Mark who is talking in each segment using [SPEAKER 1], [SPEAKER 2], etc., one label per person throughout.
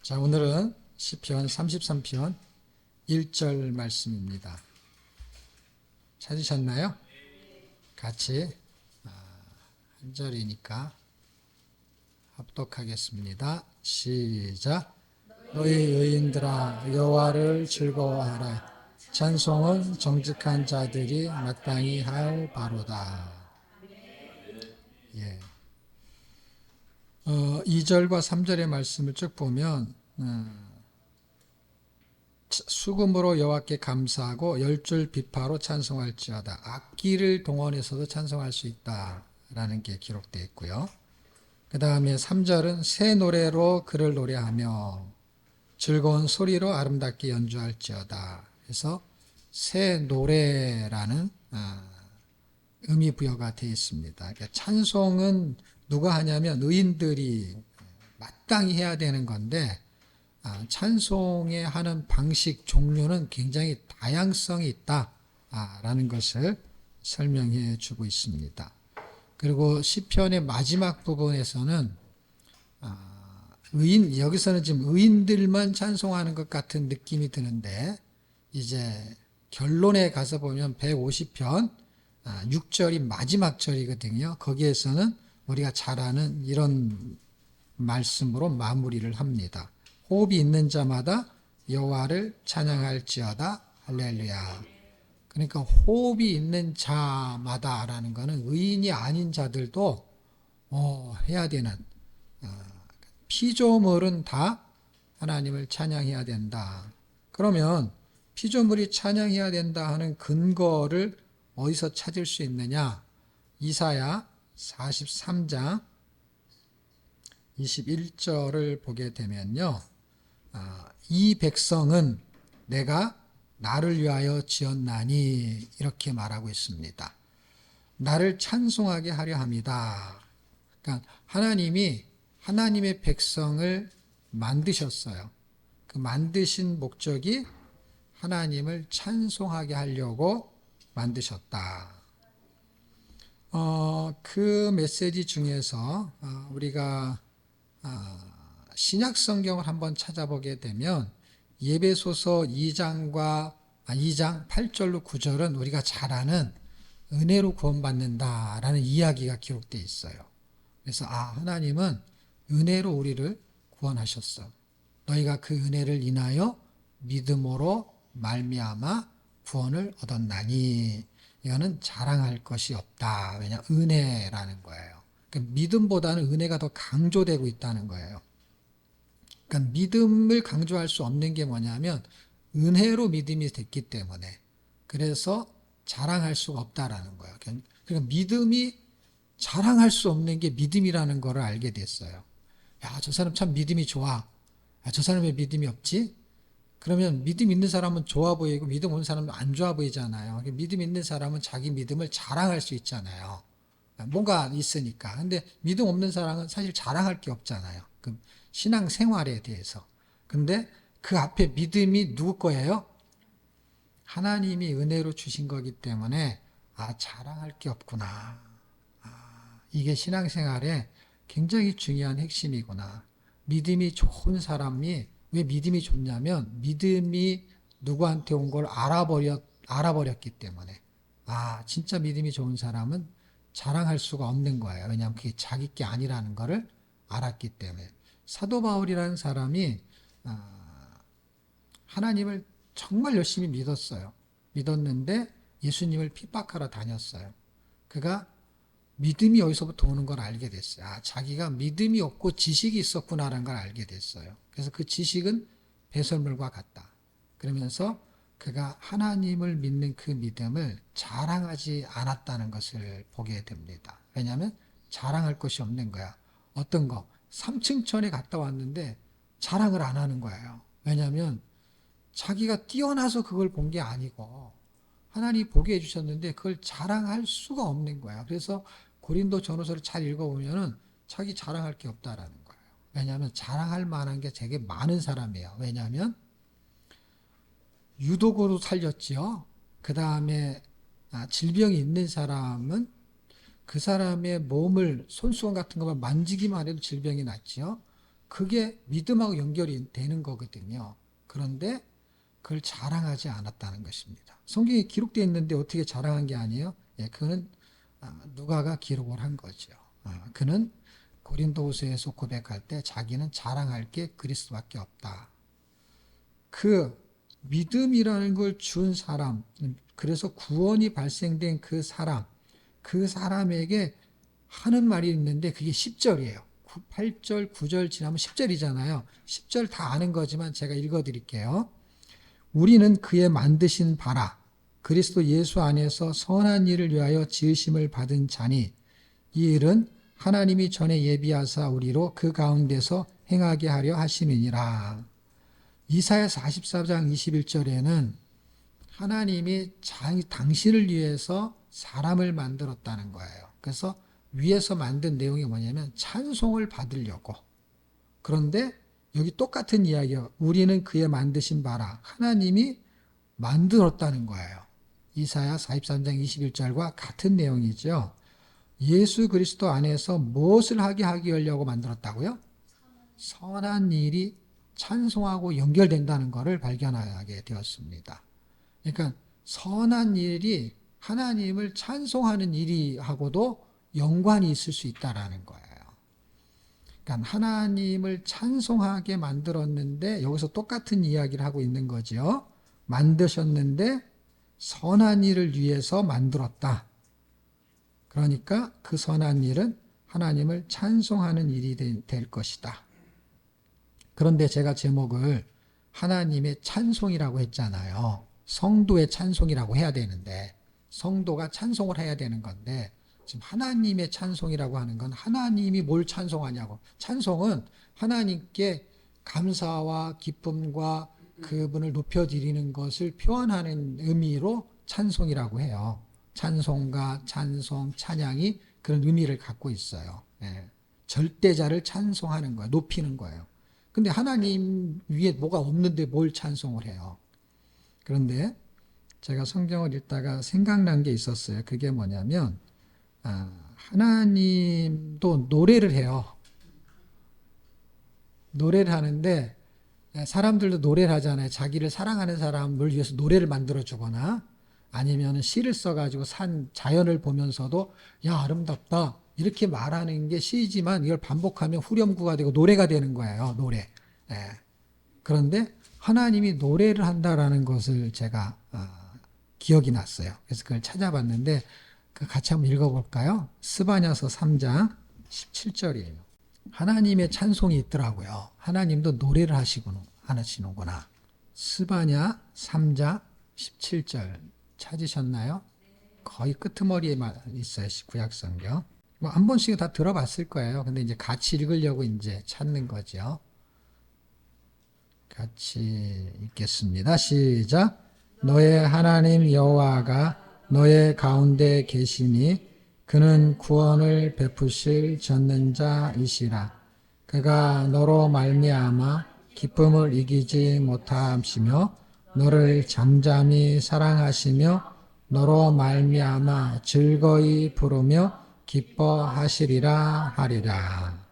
[SPEAKER 1] 자, 오늘은 시편 33편 1절 말씀입니다. 찾으셨나요? 같이 한 절이니까 합독하겠습니다. 시작. 너희 의인들아 여호와를 즐거워하라. 찬송은 정직한 자들이 마땅히 할 바로다. 예. 2절과 3절의 말씀을 쭉 보면 수금으로 여호와께 감사하고 열줄 비파로 찬송할지어다. 악기를 동원해서도 찬송할 수 있다라는 게 기록되어 있고요. 그 다음에 3절은 새 노래로 그를 노래하며 즐거운 소리로 아름답게 연주할지어다. 그래서 새 노래라는 의미 부여가 되어 있습니다. 그러니까 찬송은 누가 하냐면 의인들이 마땅히 해야 되는 건데 찬송에 하는 방식, 종류는 굉장히 다양성이 있다라는 것을 설명해 주고 있습니다. 그리고 시편의 마지막 부분에서는 여기서는 지금 의인들만 찬송하는 것 같은 느낌이 드는데 이제 결론에 가서 보면 150편 6절이 마지막 절이거든요. 거기에서는 우리가 잘 아는 이런 말씀으로 마무리를 합니다. 호흡이 있는 자마다 여호와를 찬양할지어다. 할렐루야. 그러니까 호흡이 있는 자마다라는 것은 의인이 아닌 자들도 해야 되는 피조물은 다 하나님을 찬양해야 된다. 그러면 피조물이 찬양해야 된다 하는 근거를 어디서 찾을 수 있느냐? 이사야 43장 21절을 보게 되면요. 이 백성은 내가 나를 위하여 지었나니 이렇게 말하고 있습니다. 나를 찬송하게 하려 함이다. 그러니까 하나님이 하나님의 백성을 만드셨어요. 그 만드신 목적이 하나님을 찬송하게 하려고 만드셨다. 그 메시지 중에서 우리가 신약 성경을 한번 찾아보게 되면 예배소서 2장 8절로 9절은 우리가 잘 아는 은혜로 구원받는다라는 이야기가 기록되어 있어요. 그래서 하나님은 은혜로 우리를 구원하셨어. 너희가 그 은혜를 인하여 믿음으로 말미암아 구원을 얻었나니 이거는 자랑할 것이 없다. 왜냐? 은혜라는 거예요. 그러니까 믿음보다는 은혜가 더 강조되고 있다는 거예요. 그러니까 믿음을 강조할 수 없는 게 뭐냐면 은혜로 믿음이 됐기 때문에 그래서 자랑할 수가 없다라는 거예요. 그러니까 믿음이 자랑할 수 없는 게 믿음이라는 거를 알게 됐어요. 야, 저 사람 참 믿음이 좋아. 야, 저 사람 왜 믿음이 없지? 그러면 믿음 있는 사람은 좋아 보이고 믿음 없는 사람은 안 좋아 보이잖아요. 믿음 있는 사람은 자기 믿음을 자랑할 수 있잖아요. 뭔가 있으니까. 근데 믿음 없는 사람은 사실 자랑할 게 없잖아요. 그 신앙 생활에 대해서. 근데 그 앞에 믿음이 누구 거예요? 하나님이 은혜로 주신 거기 때문에 자랑할 게 없구나. 이게 신앙 생활에 굉장히 중요한 핵심이구나. 믿음이 좋은 사람이 왜 믿음이 좋냐면 믿음이 누구한테 온 걸 알아버렸기 때문에 진짜 믿음이 좋은 사람은 자랑할 수가 없는 거예요. 왜냐하면 그게 자기 게 아니라는 것을 알았기 때문에. 사도 바울이라는 사람이 하나님을 정말 열심히 믿었어요. 믿었는데 예수님을 핍박하러 다녔어요. 그가 믿음이 어디서부터 오는 걸 알게 됐어요. 자기가 믿음이 없고 지식이 있었구나라는 걸 알게 됐어요. 그래서 그 지식은 배설물과 같다. 그러면서 그가 하나님을 믿는 그 믿음을 자랑하지 않았다는 것을 보게 됩니다. 왜냐하면 자랑할 것이 없는 거야. 어떤 거? 3층천에 갔다 왔는데 자랑을 안 하는 거예요. 왜냐하면 자기가 뛰어나서 그걸 본 게 아니고 하나님이 보게 해주셨는데 그걸 자랑할 수가 없는 거야. 그래서 고린도 전후서를 잘 읽어보면은 자기 자랑할 게 없다라는 거예요. 왜냐하면 자랑할 만한 게 되게 많은 사람이에요. 왜냐하면 유독으로 살렸지요. 그 다음에 질병이 있는 사람은 그 사람의 몸을 손수건 같은 것만 만지기만 해도 질병이 낫지요. 그게 믿음하고 연결이 되는 거거든요. 그런데 그걸 자랑하지 않았다는 것입니다. 성경에 기록되어 있는데 어떻게 자랑한 게 아니에요? 예, 그는 누가가 기록을 한 거죠. 그는 고린도후서에서 고백할 때 자기는 자랑할 게 그리스도밖에 없다. 그 믿음이라는 걸 준 사람, 그래서 구원이 발생된 그 사람에게 하는 말이 있는데 그게 10절이에요. 8절, 9절 지나면 10절이잖아요. 10절 다 아는 거지만 제가 읽어드릴게요. 우리는 그의 만드신 바라 그리스도 예수 안에서 선한 일을 위하여 지으심을 받은 자니 이 일은 하나님이 전에 예비하사 우리로 그 가운데서 행하게 하려 하심이니라. 이사야 44장 21절에는 하나님이 당신을 위해서 사람을 만들었다는 거예요. 그래서 위에서 만든 내용이 뭐냐면 찬송을 받으려고. 그런데 여기 똑같은 이야기예요. 우리는 그의 만드신 바라 하나님이 만들었다는 거예요. 이사야 43장 21절과 같은 내용이죠. 예수 그리스도 안에서 무엇을 하게 하려고 만들었다고요? 선한 일이 찬송하고 연결된다는 것을 발견하게 되었습니다. 그러니까 선한 일이 하나님을 찬송하는 일이하고도 연관이 있을 수 있다라는 거예요. 그러니까 하나님을 찬송하게 만들었는데 여기서 똑같은 이야기를 하고 있는 거죠. 만드셨는데 선한 일을 위해서 만들었다. 그러니까 그 선한 일은 하나님을 찬송하는 일이 될 것이다. 그런데 제가 제목을 하나님의 찬송이라고 했잖아요. 성도의 찬송이라고 해야 되는데 성도가 찬송을 해야 되는 건데 지금 하나님의 찬송이라고 하는 건 하나님이 뭘 찬송하냐고. 찬송은 하나님께 감사와 기쁨과 그분을 높여드리는 것을 표현하는 의미로 찬송이라고 해요. 찬송가, 찬송, 찬양이 그런 의미를 갖고 있어요. 예. 절대자를 찬송하는 거예요. 높이는 거예요. 근데 하나님 위에 뭐가 없는데 뭘 찬송을 해요. 그런데 제가 성경을 읽다가 생각난 게 있었어요. 그게 뭐냐면 하나님도 노래를 해요. 노래를 하는데 사람들도 노래를 하잖아요. 자기를 사랑하는 사람을 위해서 노래를 만들어주거나 아니면 시를 써가지고 자연을 보면서도 야 아름답다 이렇게 말하는 게 시지만 이걸 반복하면 후렴구가 되고 노래가 되는 거예요. 노래. 예. 그런데 하나님이 노래를 한다라는 것을 제가 기억이 났어요. 그래서 그걸 찾아봤는데 같이 한번 읽어볼까요? 스바냐서 3장 17절이에요. 하나님의 찬송이 있더라고요. 하나님도 노래를 하시는구나. 스바냐 3장 17절 찾으셨나요? 거의 끄트머리에 있어요. 구약성경. 뭐 한 번씩 다 들어봤을 거예요. 근데 이제 같이 읽으려고 이제 찾는 거죠. 같이 읽겠습니다. 시작. 너의 하나님 여호와가 너의 가운데 계시니 그는 구원을 베푸실 전능자이시라. 그가 너로 말미암아 기쁨을 이기지 못하시며 너를 잠잠히 사랑하시며 너로 말미암아 즐거이 부르며 기뻐하시리라 하리라.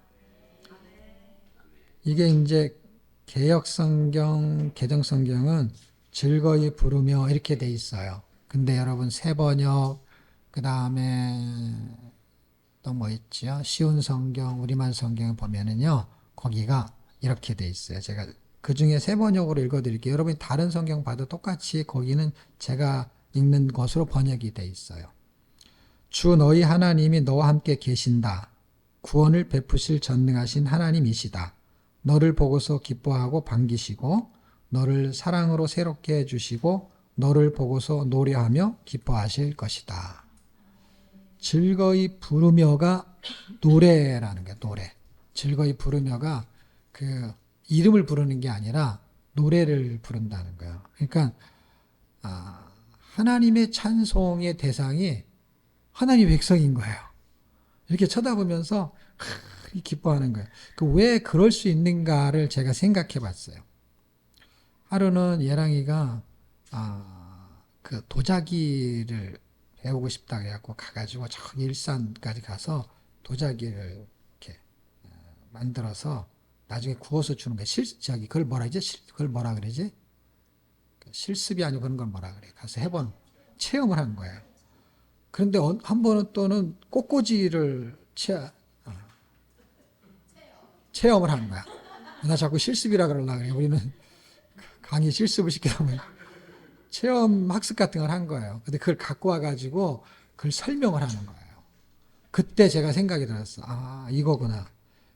[SPEAKER 1] 이게 이제 개역성경, 개정성경은 즐거이 부르며 이렇게 돼 있어요. 근데 여러분 새번역, 그 다음에 또 뭐 있지요? 쉬운 성경, 우리말 성경 보면은요, 거기가 이렇게 돼 있어요. 제가 그 중에 새번역으로 읽어드릴게요. 여러분이 다른 성경 봐도 똑같이 거기는 제가 읽는 것으로 번역이 돼 있어요. 주 너희 하나님이 너와 함께 계신다. 구원을 베푸실 전능하신 하나님이시다. 너를 보고서 기뻐하고 반기시고 너를 사랑으로 새롭게 해주시고 너를 보고서 노래하며 기뻐하실 것이다. 즐거이 부르며가 노래라는 거예요. 노래. 즐거이 부르며가 그 이름을 부르는 게 아니라 노래를 부른다는 거예요. 그러니까 하나님의 찬송의 대상이 하나님 백성인 거예요. 이렇게 쳐다보면서 기뻐하는 거예요. 왜 그럴 수 있는가를 제가 생각해 봤어요. 하루는 예랑이가 그 도자기를 배우고 싶다 그래갖고 가가지고 저기 일산까지 가서 도자기를 이렇게 만들어서 나중에 구워서 주는 거야. 그걸 뭐라 그러지? 그걸 뭐라 그러지? 실습이 아니고 그런 걸 뭐라 그래. 가서 해본, 체험을 한 거예요. 그런데 한 번은 또는 꽃꽂이를 체험을 한 거야. 나 자꾸 실습이라 그러려고 그래. 우리는 강의 실습을 시키다 보니 체험 학습 같은 걸 한 거예요. 근데 그걸 갖고 와가지고 그걸 설명을 하는 거예요. 그때 제가 생각이 들었어. 아, 이거구나.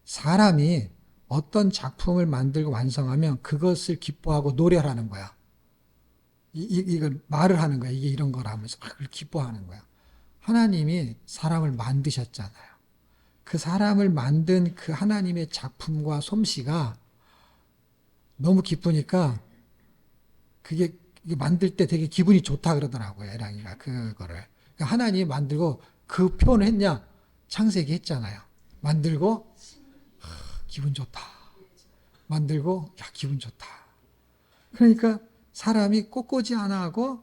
[SPEAKER 1] 사람이 어떤 작품을 만들고 완성하면 그것을 기뻐하고 노래를 하는 거야. 이걸 말을 하는 거야. 이게 이런 거라 하면서 그걸 기뻐하는 거야. 하나님이 사람을 만드셨잖아요. 그 사람을 만든 그 하나님의 작품과 솜씨가 너무 기쁘니까 그게 만들 때 되게 기분이 좋다 그러더라고요. 에랑이가 그거를. 그러니까 하나님이 만들고 그 표현을 했냐? 창세기 했잖아요. 만들고 기분 좋다. 만들고 야 기분 좋다. 그러니까 사람이 꽃꽂이 하나 하고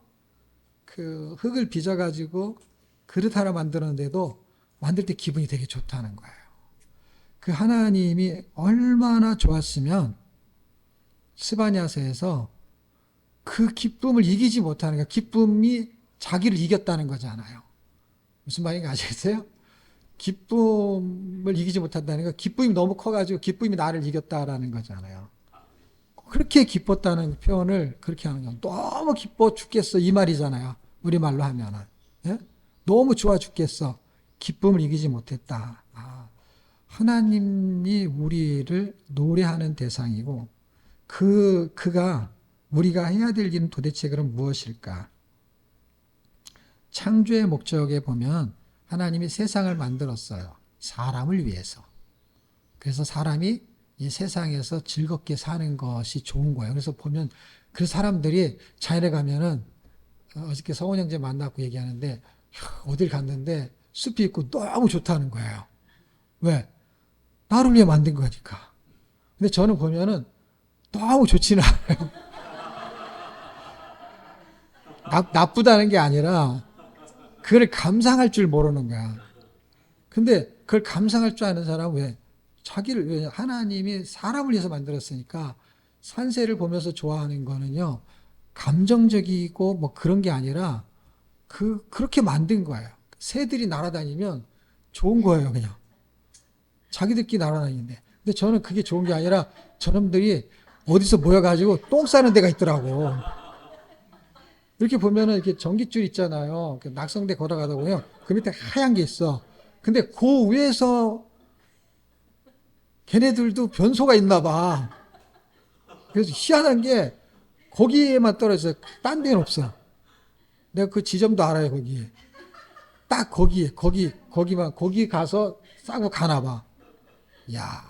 [SPEAKER 1] 그 흙을 빚어가지고 그릇 하나 만들었는데도 만들 때 기분이 되게 좋다는 거예요. 그 하나님이 얼마나 좋았으면 스바냐서에서 그 기쁨을 이기지 못하는 거야. 기쁨이 자기를 이겼다는 거잖아요. 무슨 말인지 아시겠어요? 기쁨을 이기지 못한다는 거, 기쁨이 너무 커가지고 기쁨이 나를 이겼다라는 거잖아요. 그렇게 기뻤다는 표현을 그렇게 하는 거예요. 너무 기뻐 죽겠어 이 말이잖아요. 우리말로 하면은. 예? 너무 좋아 죽겠어. 기쁨을 이기지 못했다. 아, 하나님이 우리를 노래하는 대상이고 그가 우리가 해야 될 일은 도대체 그럼 무엇일까? 창조의 목적에 보면 하나님이 세상을 만들었어요. 사람을 위해서. 그래서 사람이 이 세상에서 즐겁게 사는 것이 좋은 거예요. 그래서 보면 그 사람들이 자연에 가면은 어저께 성원 형제 만나고 얘기하는데 어딜 갔는데 숲이 있고 너무 좋다는 거예요. 왜? 나를 위해 만든 거니까. 근데 저는 보면은 너무 좋지는 않아요. 나쁘다는 게 아니라 그걸 감상할 줄 모르는 거야. 근데 그걸 감상할 줄 아는 사람은 왜? 왜 하나님이 사람을 위해서 만들었으니까 산새를 보면서 좋아하는 거는요. 감정적이고 뭐 그런 게 아니라 그렇게 만든 거예요. 새들이 날아다니면 좋은 거예요, 그냥. 자기들끼리 날아다니는데. 근데 저는 그게 좋은 게 아니라 저놈들이 어디서 모여가지고 똥 싸는 데가 있더라고. 이렇게 보면은 이렇게 전깃줄 있잖아요. 낙성대 걸어가다 보면 그 밑에 하얀 게 있어. 근데 그 위에서 걔네들도 변소가 있나 봐. 그래서 희한한 게 거기에만 떨어져요. 딴 데는 없어. 내가 그 지점도 알아요, 거기에. 딱 거기만, 거기 가서 싸고 가나 봐. 야,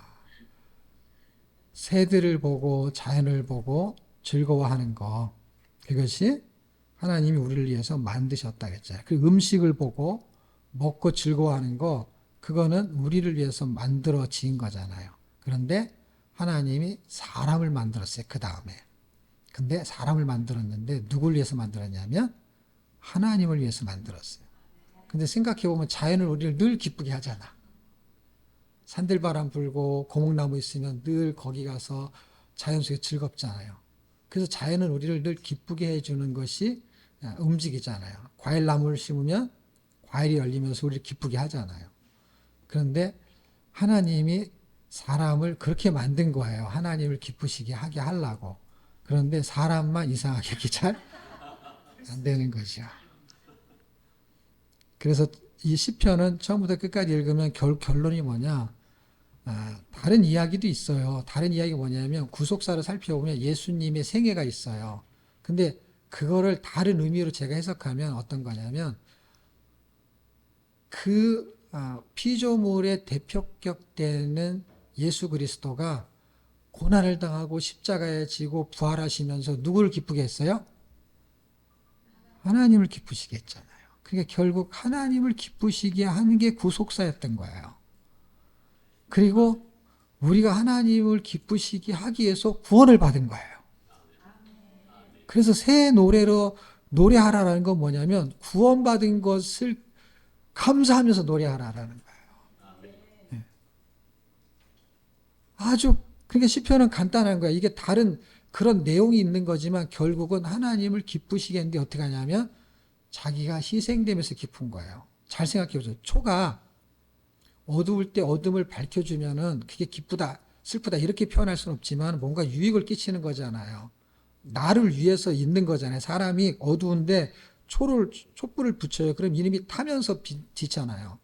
[SPEAKER 1] 새들을 보고 자연을 보고 즐거워하는 거. 그것이 하나님이 우리를 위해서 만드셨다 그랬잖아요. 그 음식을 보고 먹고 즐거워하는 거, 그거는 우리를 위해서 만들어진 거잖아요. 그런데 하나님이 사람을 만들었어요. 그 다음에. 근데 사람을 만들었는데 누굴 위해서 만들었냐면 하나님을 위해서 만들었어요. 근데 생각해보면 자연은 우리를 늘 기쁘게 하잖아. 산들바람 불고 고목나무 있으면 늘 거기 가서 자연 속에 즐겁잖아요. 그래서 자연은 우리를 늘 기쁘게 해주는 것이 움직이잖아요. 과일나무를 심으면 과일이 열리면서 우리를 기쁘게 하잖아요. 그런데 하나님이 사람을 그렇게 만든 거예요. 하나님을 기쁘시게 하게 하려고. 그런데 사람만 이상하게 이렇게 잘 안 되는 거죠. 그래서 이 시편은 처음부터 끝까지 읽으면 결론이 뭐냐? 다른 이야기도 있어요. 다른 이야기가 뭐냐면 구속사를 살펴보면 예수님의 생애가 있어요. 근데 그거를 다른 의미로 제가 해석하면 어떤 거냐면 그 피조물의 대표격 되는 예수 그리스도가 고난을 당하고 십자가에 지고 부활하시면서 누구를 기쁘게 했어요? 하나님을 기쁘시게 했잖아요. 그러니까 결국 하나님을 기쁘시게 하는 게 구속사였던 거예요. 그리고 우리가 하나님을 기쁘시게 하기 위해서 구원을 받은 거예요. 그래서 새 노래로 노래하라라는 건 뭐냐면 구원받은 것을 감사하면서 노래하라라는 거예요. 아주 그러니까 시편은 간단한 거야. 이게 다른 그런 내용이 있는 거지만 결국은 하나님을 기쁘시게 했는데 어떻게 하냐면 자기가 희생되면서 기쁜 거예요. 잘 생각해 보세요. 초가 어두울 때 어둠을 밝혀주면은 그게 기쁘다, 슬프다 이렇게 표현할 수는 없지만 뭔가 유익을 끼치는 거잖아요. 나를 위해서 있는 거잖아요. 사람이 어두운데 촛불을 붙여요. 그럼 이놈이 타면서 빛이잖아요.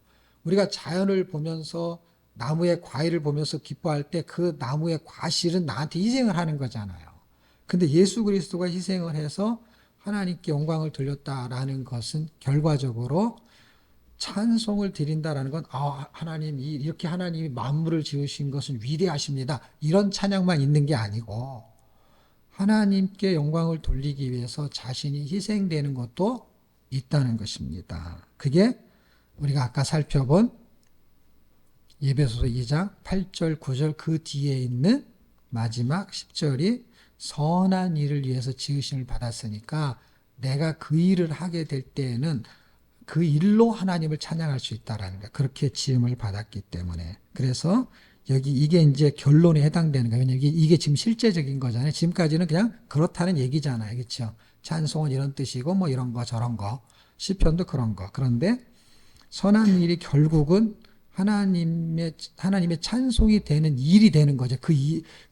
[SPEAKER 1] 우리가 자연을 보면서 나무의 과일을 보면서 기뻐할 때 그 나무의 과실은 나한테 희생을 하는 거잖아요. 근데 예수 그리스도가 희생을 해서 하나님께 영광을 돌렸다라는 것은 결과적으로 찬송을 드린다라는 건 하나님 이렇게 하나님이 만물을 지으신 것은 위대하십니다. 이런 찬양만 있는 게 아니고 하나님께 영광을 돌리기 위해서 자신이 희생되는 것도 있다는 것입니다. 그게 우리가 아까 살펴본 에베소서 2장 8절 9절 그 뒤에 있는 마지막 10절이 선한 일을 위해서 지으심을 받았으니까 내가 그 일을 하게 될 때에는 그 일로 하나님을 찬양할 수 있다라는 거야. 그렇게 지음을 받았기 때문에. 그래서 여기 이게 이제 결론에 해당되는 거예요. 왜냐면 이게 지금 실제적인 거잖아요. 지금까지는 그냥 그렇다는 얘기잖아요. 그렇죠? 찬송은 이런 뜻이고 뭐 이런 거 저런 거. 시편도 그런 거. 그런데 선한 일이 결국은 하나님의 찬송이 되는 일이 되는 거죠.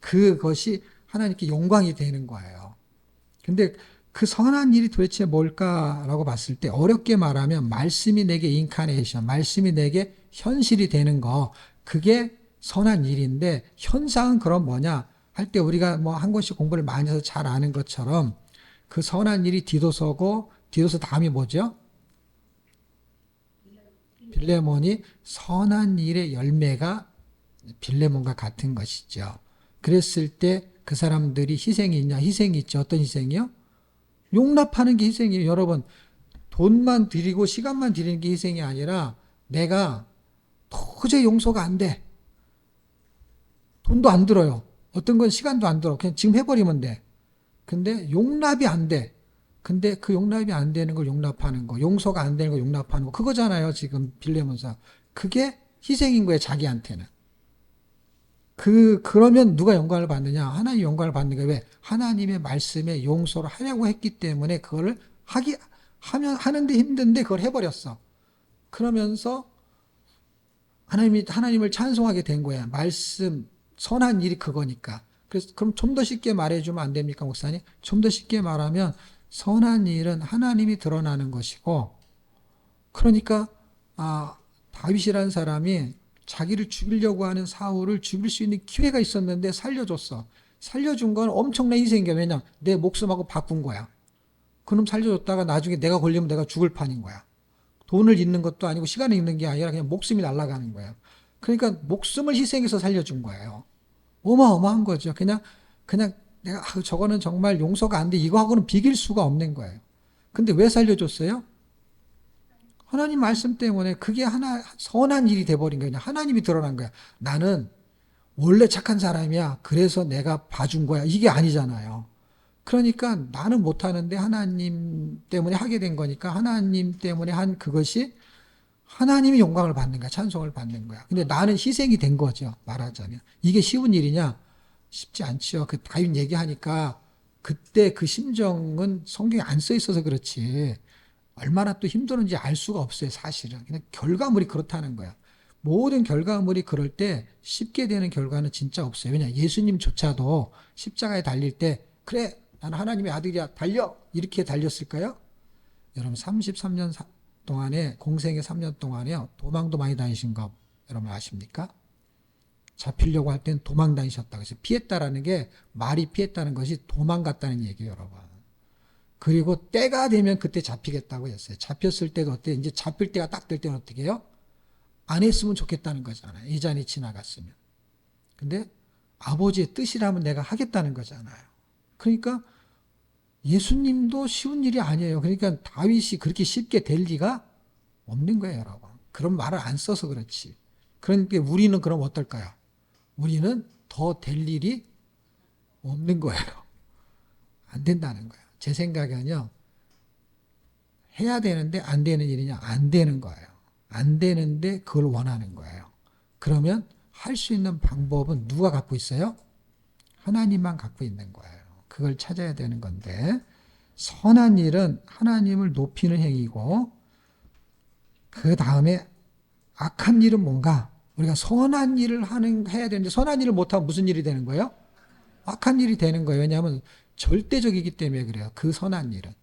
[SPEAKER 1] 그것이 하나님께 영광이 되는 거예요. 근데 그 선한 일이 도대체 뭘까라고 봤을 때 어렵게 말하면 말씀이 내게 인카네이션, 말씀이 내게 현실이 되는 거, 그게 선한 일인데 현상은 그럼 뭐냐 할 때 우리가 뭐 한 권씩 공부를 많이 해서 잘 아는 것처럼 그 선한 일이 디도서고 디도서 다음이 뭐죠? 빌레몬이 선한 일의 열매가 빌레몬과 같은 것이죠. 그랬을 때 그 사람들이 희생이 있냐? 희생이 있죠. 어떤 희생이요? 용납하는 게 희생이에요. 여러분, 돈만 드리고 시간만 드리는 게 희생이 아니라 내가 도저히 용서가 안 돼. 돈도 안 들어요. 어떤 건 시간도 안 들어. 그냥 지금 해버리면 돼. 근데 용납이 안 돼. 근데 그 용납이 안 되는 걸 용납하는 거, 용서가 안 되는 걸 용납하는 거, 그거잖아요. 지금 빌레몬사. 그게 희생인 거예요. 자기한테는. 그러면 누가 영광을 받느냐? 하나님 영광을 받는 거예요. 왜? 하나님의 말씀에 용서를 하려고 했기 때문에 그거를 하는데 힘든데 그걸 해버렸어. 그러면서 하나님을 찬송하게 된 거야. 말씀, 선한 일이 그거니까. 그래서 그럼 좀 더 쉽게 말해주면 안 됩니까, 목사님? 좀 더 쉽게 말하면 선한 일은 하나님이 드러나는 것이고, 그러니까 다윗이라는 사람이 자기를 죽이려고 하는 사울을 죽일 수 있는 기회가 있었는데 살려줬어. 살려준 건 엄청난 희생이야. 왜냐? 내 목숨하고 바꾼 거야. 그놈 살려줬다가 나중에 내가 걸리면 내가 죽을 판인 거야. 돈을 잃는 것도 아니고 시간을 잃는 게 아니라 그냥 목숨이 날아가는 거예요. 그러니까 목숨을 희생해서 살려준 거예요. 어마어마한 거죠. 그냥 내가 저거는 정말 용서가 안 돼. 이거하고는 비길 수가 없는 거예요. 근데 왜 살려줬어요? 하나님 말씀 때문에 그게 선한 일이 돼버린 거예요. 하나님이 드러난 거야. 나는 원래 착한 사람이야. 그래서 내가 봐준 거야. 이게 아니잖아요. 그러니까 나는 못하는데 하나님 때문에 하게 된 거니까 하나님 때문에 한 그것이 하나님이 영광을 받는 거야. 찬송을 받는 거야. 근데 나는 희생이 된 거죠. 말하자면. 이게 쉬운 일이냐? 쉽지 않죠. 그 다윗 얘기하니까 그때 그 심정은 성경에 안 써 있어서 그렇지. 얼마나 또 힘들었는지 알 수가 없어요, 사실은. 그냥 결과물이 그렇다는 거야. 모든 결과물이 그럴 때 쉽게 되는 결과는 진짜 없어요. 왜냐, 예수님조차도 십자가에 달릴 때, 그래, 나는 하나님의 아들이야, 달려! 이렇게 달렸을까요? 여러분, 33년 동안에, 공생의 3년 동안에요, 도망도 많이 다니신 거, 여러분 아십니까? 잡히려고 할 땐 도망 다니셨다. 그래서 피했다라는 게, 말이 피했다는 것이 도망갔다는 얘기예요, 여러분. 그리고 때가 되면 그때 잡히겠다고 했어요. 잡혔을 때가 어때? 이제 잡힐 때가 딱 될 때는 어떻게 해요? 안 했으면 좋겠다는 거잖아요. 이 잔이 지나갔으면. 근데 아버지의 뜻이라면 내가 하겠다는 거잖아요. 그러니까 예수님도 쉬운 일이 아니에요. 그러니까 다윗이 그렇게 쉽게 될 리가 없는 거예요, 여러분. 그런 말을 안 써서 그렇지. 그러니까 우리는 그럼 어떨까요? 우리는 더 될 일이 없는 거예요. 안 된다는 거예요. 제 생각에는요, 해야 되는데 안 되는 일이냐? 안 되는 거예요. 안 되는데 그걸 원하는 거예요. 그러면 할 수 있는 방법은 누가 갖고 있어요? 하나님만 갖고 있는 거예요. 그걸 찾아야 되는 건데 선한 일은 하나님을 높이는 행위고 그 다음에 악한 일은 뭔가? 우리가 선한 일을 해야 되는데 선한 일을 못하면 무슨 일이 되는 거예요? 악한 일이 되는 거예요. 왜냐하면 절대적이기 때문에 그래요. 그 선한 일은.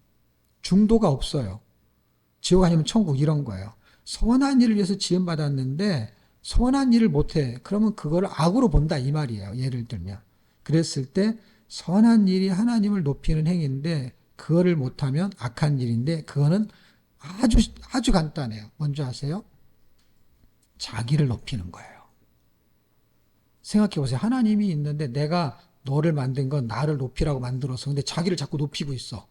[SPEAKER 1] 중도가 없어요. 지옥 아니면 천국 이런 거예요. 선한 일을 위해서 지음받았는데 선한 일을 못해. 그러면 그걸 악으로 본다 이 말이에요. 예를 들면. 그랬을 때 선한 일이 하나님을 높이는 행위인데 그거를 못하면 악한 일인데 그거는 아주 간단해요. 뭔지 아세요? 자기를 높이는 거예요. 생각해 보세요. 하나님이 있는데 내가 너를 만든 건 나를 높이라고 만들어서 근데 자기를 자꾸 높이고 있어.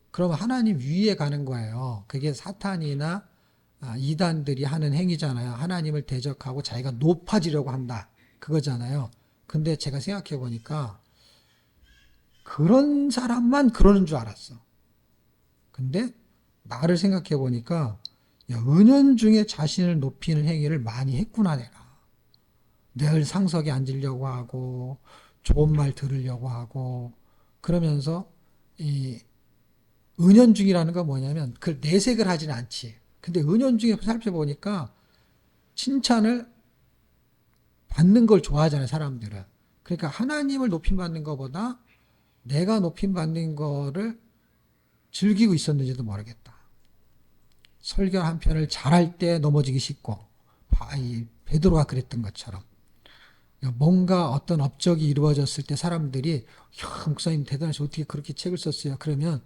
[SPEAKER 1] 그러면 하나님 위에 가는 거예요. 그게 사탄이나 이단들이 하는 행위잖아요. 하나님을 대적하고 자기가 높아지려고 한다. 그거잖아요. 근데 제가 생각해 보니까 그런 사람만 그러는 줄 알았어. 근데 나를 생각해 보니까 은연중에 자신을 높이는 행위를 많이 했구나 내가. 늘 상석에 앉으려고 하고 좋은 말 들으려고 하고 그러면서 이 은연중이라는 건 뭐냐면 그걸 내색을 하지는 않지. 근데 은연중에 살펴보니까 칭찬을 받는 걸 좋아하잖아요, 사람들은. 그러니까 하나님을 높임받는 것보다 내가 높임받는 거를 즐기고 있었는지도 모르겠다. 설교 한 편을 잘할 때 넘어지기 쉽고, 베드로가 그랬던 것처럼. 뭔가 어떤 업적이 이루어졌을 때 사람들이, 야, 목사님 대단하시 어떻게 그렇게 책을 썼어요? 그러면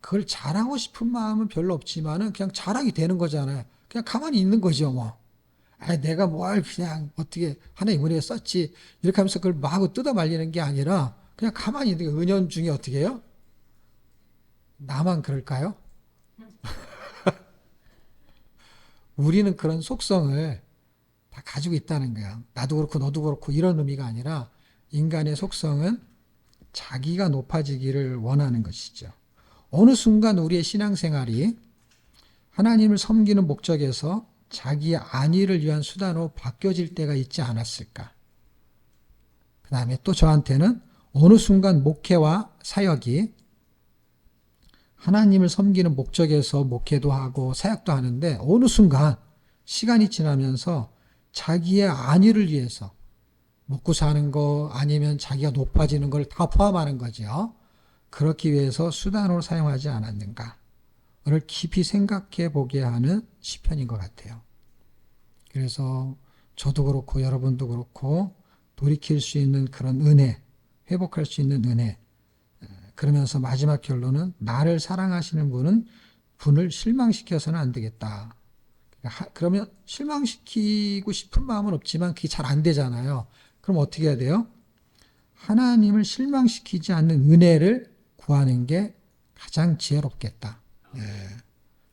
[SPEAKER 1] 그걸 자랑하고 싶은 마음은 별로 없지만은 그냥 자랑이 되는 거잖아요. 그냥 가만히 있는 거죠, 뭐. 내가 뭘 그냥 어떻게 하나님 은혜에 썼지. 이렇게 하면서 그걸 마구 뜯어 말리는 게 아니라 그냥 가만히 있는 게 은연 중에 어떻게 해요? 나만 그럴까요? 우리는 그런 속성을 다 가지고 있다는 거야. 나도 그렇고 너도 그렇고 이런 의미가 아니라 인간의 속성은 자기가 높아지기를 원하는 것이죠. 어느 순간 우리의 신앙생활이 하나님을 섬기는 목적에서 자기의 안위를 위한 수단으로 바뀌어질 때가 있지 않았을까. 그 다음에 또 저한테는 어느 순간 목회와 사역이 하나님을 섬기는 목적에서 목회도 하고 사역도 하는데 어느 순간 시간이 지나면서 자기의 안위를 위해서 먹고 사는 거 아니면 자기가 높아지는 걸 다 포함하는 거죠. 그렇기 위해서 수단으로 사용하지 않았는가를 깊이 생각해 보게 하는 시편인 것 같아요. 그래서 저도 그렇고 여러분도 그렇고 돌이킬 수 있는 그런 은혜, 회복할 수 있는 은혜. 그러면서 마지막 결론은 나를 사랑하시는 분을 실망시켜서는 안 되겠다. 그러면 실망시키고 싶은 마음은 없지만 그게 잘 안 되잖아요. 그럼 어떻게 해야 돼요? 하나님을 실망시키지 않는 은혜를 구하는 게 가장 지혜롭겠다. 예.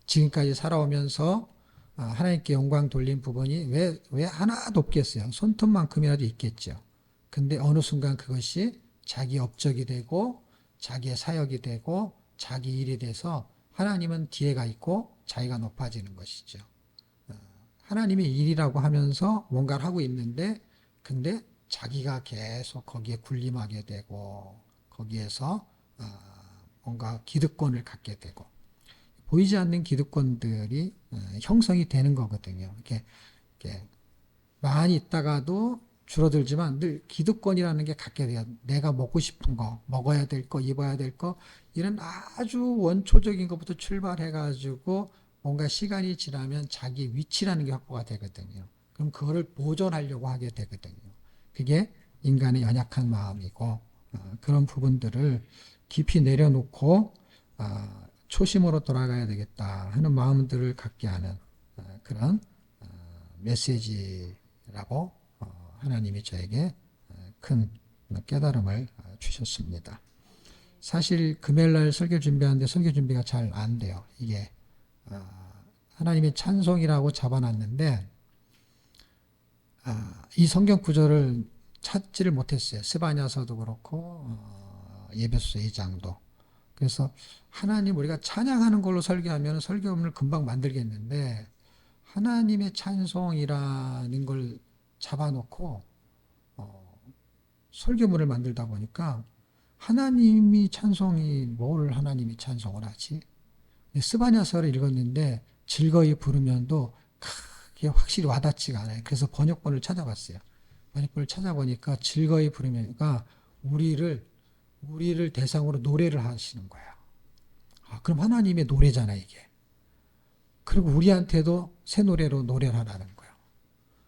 [SPEAKER 1] 지금까지 살아오면서 하나님께 영광 돌린 부분이 왜 하나도 없겠어요. 손톱만큼이라도 있겠죠. 근데 어느 순간 그것이 자기 업적이 되고 자기의 사역이 되고 자기 일이 돼서 하나님은 뒤에가 있고 자기가 높아지는 것이죠. 하나님의 일이라고 하면서 뭔가를 하고 있는데 근데 자기가 계속 거기에 군림하게 되고 거기에서 뭔가 기득권을 갖게 되고 보이지 않는 기득권들이 형성이 되는 거거든요. 이렇게 많이 있다가도 줄어들지만 늘 기득권이라는 게 갖게 돼요. 내가 먹고 싶은 거, 먹어야 될 거, 입어야 될 거, 이런 아주 원초적인 것부터 출발해가지고 뭔가 시간이 지나면 자기 위치라는 게 확보가 되거든요. 그럼 그거를 보존하려고 하게 되거든요. 그게 인간의 연약한 마음이고 그런 부분들을 깊이 내려놓고 초심으로 돌아가야 되겠다 하는 마음들을 갖게 하는 그런 메시지라고 하나님이 저에게 큰 깨달음을 주셨습니다. 사실 금요일날 설교 준비하는데 설교 준비가 잘 안 돼요. 이게 하나님의 찬송이라고 잡아놨는데 이 성경 구절을 찾지를 못했어요. 스바냐서도 그렇고 예배소 2장도. 그래서 하나님 우리가 찬양하는 걸로 설교하면 설교문을 금방 만들겠는데 하나님의 찬송이라는 걸 잡아놓고 설교문을 만들다 보니까 하나님이 찬송이 뭘 하나님이 찬송을 하지? 스바냐서를 읽었는데 즐거이 부르면도 그게 확실히 와닿지가 않아요. 그래서 번역본을 찾아봤어요. 번역본을 찾아보니까 즐거이 부르면가 우리를 대상으로 노래를 하시는 거예요. 아, 그럼 하나님의 노래잖아 이게. 그리고 우리한테도 새 노래로 노래를 하라는 거예요.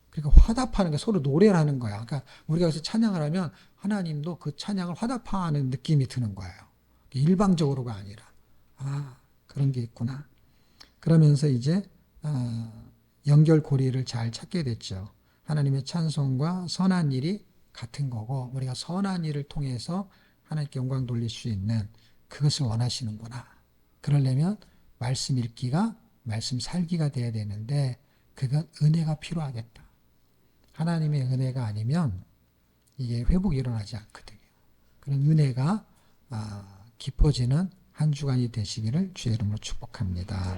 [SPEAKER 1] 그러니까 화답하는 게 서로 노래를 하는 거야. 그러니까 우리가 여기서 찬양을 하면 하나님도 그 찬양을 화답하는 느낌이 드는 거예요. 일방적으로가 아니라. 아, 그런 게 있구나. 그러면서 이제 연결고리를 잘 찾게 됐죠. 하나님의 찬송과 선한 일이 같은 거고 우리가 선한 일을 통해서 하나님께 영광 돌릴 수 있는 그것을 원하시는구나. 그러려면 말씀 읽기가 말씀 살기가 돼야 되는데 그건 은혜가 필요하겠다. 하나님의 은혜가 아니면 이게 회복이 일어나지 않거든요. 그런 은혜가 깊어지는 한 주간이 되시기를 주의 이름으로 축복합니다.